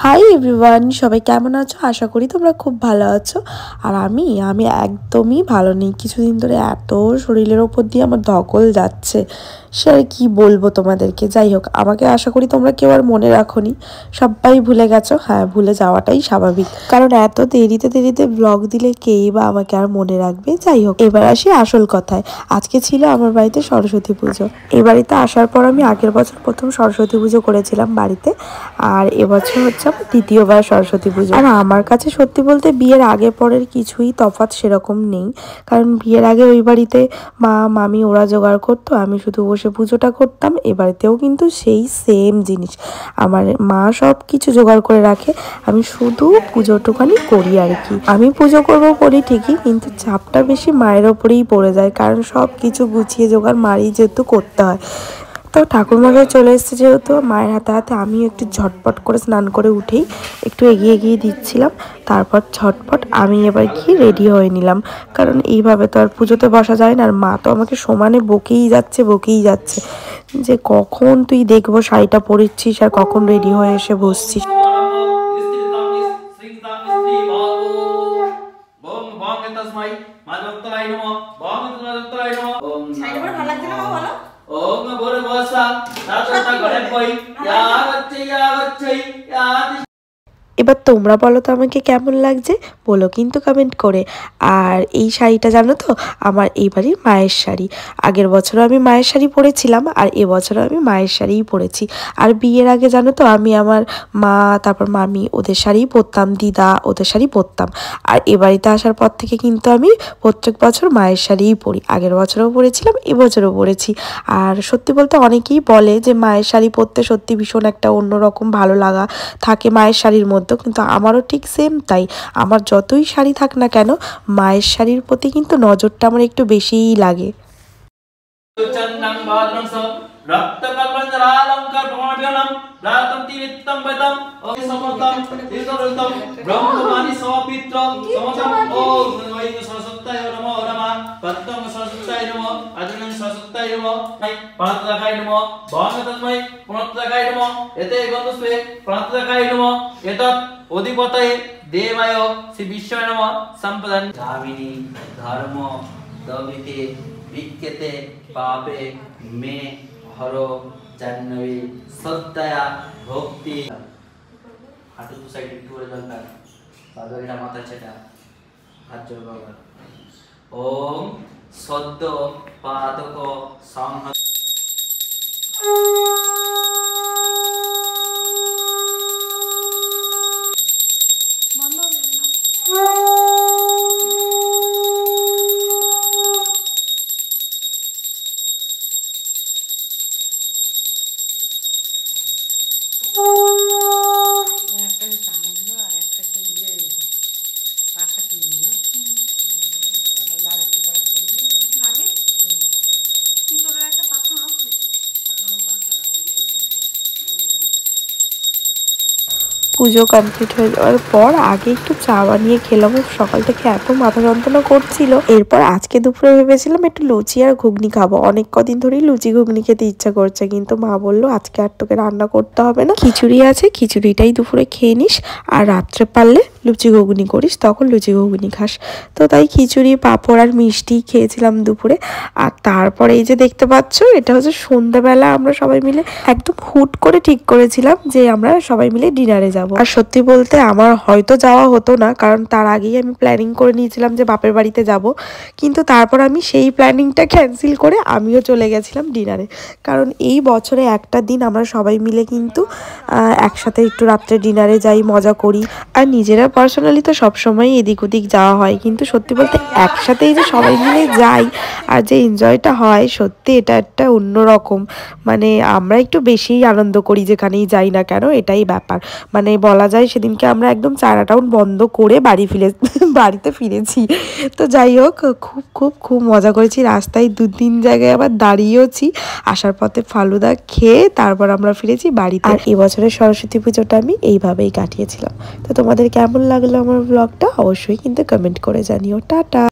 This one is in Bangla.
হাই এভরিওয়ান, সবাই কেমন আছো? আশা করি তোমরা খুব ভালো আছো। আর আমি একদমই ভালো নেই। কিছুদিন ধরে এত শরীরের ওপর দিয়ে আমার ধকল যাচ্ছে, সে আর কি বলবো তোমাদেরকে। যাই হোক, আমাকে আশা করি তোমরা কেউ আর মনে রাখোনি, সবাই ভুলে গেছো। হ্যাঁ, ভুলে যাওয়াটাই স্বাভাবিক, কারণ এত দেরিতে দেরিতে ব্লগ দিলে কেই বা আমাকে আর মনে রাখবে। যাই হোক, এবার আসি আসল কথায়। আজকে ছিল আমার বাড়িতে সরস্বতী পুজো। এই বাড়িতে আসার পর আমি আগের বছর প্রথম সরস্বতী পুজো করেছিলাম বাড়িতে, আর এবছর হচ্ছে আমার দ্বিতীয়বার সরস্বতী পুজো। আর আমার কাছে সত্যি বলতে বিয়ের আগে পরের কিছুই তফাৎ সেরকম নেই, কারণ বিয়ের আগে ওই বাড়িতে মা মামি ওরা জোগাড় করতো, আমি শুধু বসে পুজোটা করতাম। এ বাড়িতেও কিন্তু সেই সেম জিনিস, আমার মা সব কিছু জোগাড় করে রাখে, আমি শুধু পুজোটুখানি করি আর কি। আমি পুজো করবো করি ঠিকই, কিন্তু চাপটা বেশি মায়ের ওপরেই পড়ে যায়, কারণ সব কিছু গুছিয়ে জোগাড় মারই যেহেতু করতে হয়। তো ঠাকুরমশাই চলে এসেছে যেহেতু, মায়ের হাতে হাতে আমি একটু ঝটপট করে স্নান করে উঠেই একটু এগিয়ে এগিয়ে দিচ্ছিলাম। তারপর ঝটপট আমি এবার গিয়ে রেডি হয়ে নিলাম, কারণ এইভাবে তো আর পুজোতে বসা যায় না। আর মা তো আমাকে সমানে বকেই যাচ্ছে যে কখন তুই দেখবো শাড়িটা পরেছিস আর কখন রেডি হয়ে এসে বসছিস। ओम भूर्भुवस्सुः तत्सवितुर्वरेण्यं भर्गो देवस्य धीमहि। এবার তোমরা বলো তো আমাকে কেমন লাগছে, বলো কিন্তু কমেন্ট করে। আর এই শাড়িটা জানো তো, আমার এই বাড়ির মায়ের শাড়ি। আগের বছরও আমি মায়ের শাড়ি পরেছিলাম, আর এবছরও আমি মায়ের শাড়িই পরেছি। আর বিয়ের আগে জানো তো আমি আমার মা, তারপর মামি ওদের শাড়িই পরতাম, দিদা ওদের শাড়ি পরতাম। আর এ বাড়িতে আসার পর থেকে কিন্তু আমি প্রত্যেক বছর মায়ের শাড়িই পরি। আগের বছরও পরেছিলাম, এবছরও পরেছি। আর সত্যি বলতে অনেকেই বলে যে মায়ের শাড়ি পরতে সত্যি ভীষণ একটা অন্যরকম ভালো লাগা থাকে মায়ের শাড়ির মধ্যে, কিন্তু আমারও ঠিক সেম তাই। আমার যতই শাড়ি থাক না কেন, মায়ের শাড়ির প্রতি কিন্তু নজরটা আমার একটু বেশিই লাগে। অধিপতয়ে দেবায় শ্রী বিষ্ণুয়ে নমঃ সম্পদান গামিনী ধর্ম দবিতে বিক্কেতে পাপে মে হর জাহ্নবী শ্রদ্ধয়া ভক্তি। হাঁটু দু সাইড একটু করে দরকার, বাদুড়িটা মাথা ছেটা, হাত জোর করবার। ওম সদ্য পাদক সংহ। পুজো কমপ্লিট হয়ে যাওয়ার পর আগে একটু চা বানিয়ে খেলাম, সকাল থেকে এত মাথা যন্ত্রণা করছিল। এরপর আজকে দুপুরে ভেবেছিলাম একটু লুচি আর ঘুগনি খাবো, অনেক কদিন ধরেই লুচি ঘুগনি খেতে ইচ্ছা করছে, কিন্তু মা বললো আজকে আর তোকে রান্না করতে হবে না, খিচুড়ি আছে, খিচুড়িটাই দুপুরে খেয়ে নিস, আর রাত্রে পারলে লুচি ঘুগনি করিস, তখন লুচি ঘুগনি খাস। তো তাই খিচুড়ি পাঁপড় আর মিষ্টি খেয়েছিলাম দুপুরে। আর তারপরে এই যে দেখতে পাচ্ছ, এটা হচ্ছে সন্ধ্যাবেলা আমরা সবাই মিলে একদম হুট করে ঠিক করেছিলাম যে আমরা সবাই মিলে ডিনারে যাব। আর সত্যি বলতে আমার হয়তো যাওয়া হতো না, কারণ তার আগেই আমি প্ল্যানিং করে নিয়েছিলাম যে বাপের বাড়িতে যাব, কিন্তু তারপর আমি সেই প্ল্যানিংটা ক্যান্সেল করে আমিও চলে গেছিলাম ডিনারে। কারণ এই বছরে একটা দিন আমরা সবাই মিলে কিন্তু একসাথে একটু রাত্রে ডিনারে যাই, মজা করি। আর নিজেরা পার্সোনালি তো সবসময় এদিক ওদিক যাওয়া হয়, কিন্তু সত্যি বলতে একসাথেই যে সবাই মিলে যাই আর যে এনজয়টা হয়, সত্যি এটা একটা অন্যরকম। মানে আমরা একটু বেশিই আনন্দ করি যেখানেই যাই না কেন, এটাই ব্যাপার। মানে বলা যায় সেদিনকে আমরা একদম চারা টাউন বন্ধ করে বাড়িতে ফিরেছি। তো যাই হোক, খুব খুব খুব মজা করেছি। রাস্তায় 2-3 জায়গায় আবার দাঁড়িয়েওছি, আসার পথে ফালুদা খেয়ে তারপর আমরা ফিরেছি বাড়িতে। আর এবছরের সরস্বতী পুজোটা আমি এইভাবেই কাটিয়েছিলাম। তো তোমাদের কেমন লাগলো আমার ব্লগটা অবশ্যই কিন্তু কমেন্ট করে জানিও। টাটা।